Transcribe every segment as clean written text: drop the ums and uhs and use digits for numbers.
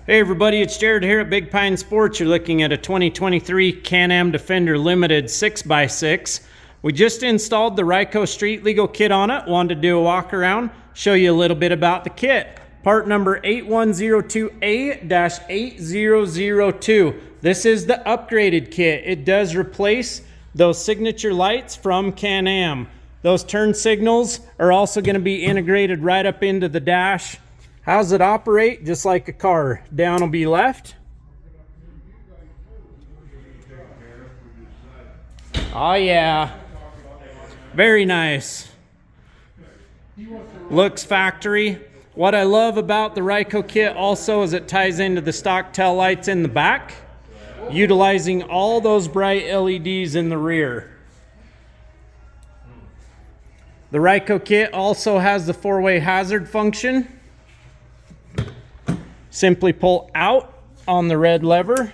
Hey everybody, it's Jared here at Big Pine Sports. You're looking at a 2023 Can-Am Defender Limited 6x6. We just installed the Ryco Street Legal kit on it. Wanted to do a walk around, show you a little bit about the kit. Part number 8102A-8002. This is the upgraded kit. It does replace those signature lights from Can-Am. Those turn signals are also going to be integrated right up into the dash. How's it operate? Just like a car. Down will be left. Oh yeah. Very nice. Looks factory. What I love about the Ryco kit also is it ties into the stock tail lights in the back, utilizing all those bright LEDs in the rear. The Ryco kit also has the four-way hazard function. Simply pull out on the red lever,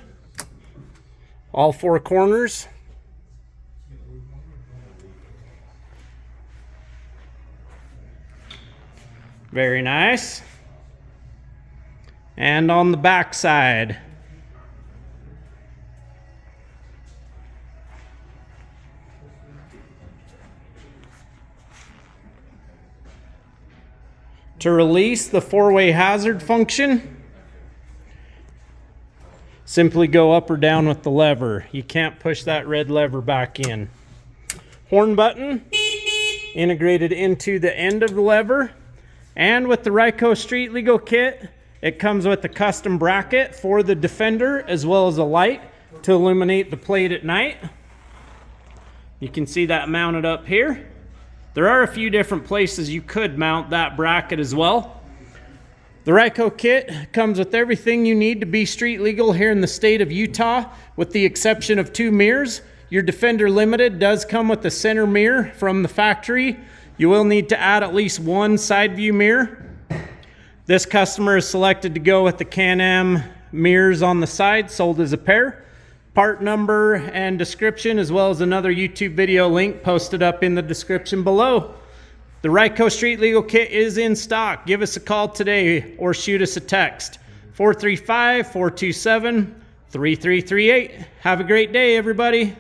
all four corners. Very nice. And on the back side. To release the four-way hazard function, simply go up or down with the lever. You can't push that red lever back in. Horn button integrated into the end of the lever. And with the Ryco Street Legal kit, it comes with a custom bracket for the Defender as well as a light to illuminate the plate at night. You can see that mounted up here. There are a few different places you could mount that bracket as well. The Ryco kit comes with everything you need to be street legal here in the state of Utah, with the exception of two mirrors. Your Defender Limited does come with a center mirror from the factory. You will need to add at least one side view mirror. This customer is selected to go with the Can-Am mirrors on the side, sold as a pair. Part number and description, as well as another YouTube video link posted up in the description below. The Ryco Street Legal kit is in stock. Give us a call today or shoot us a text. 435-427-3338. Have a great day, everybody.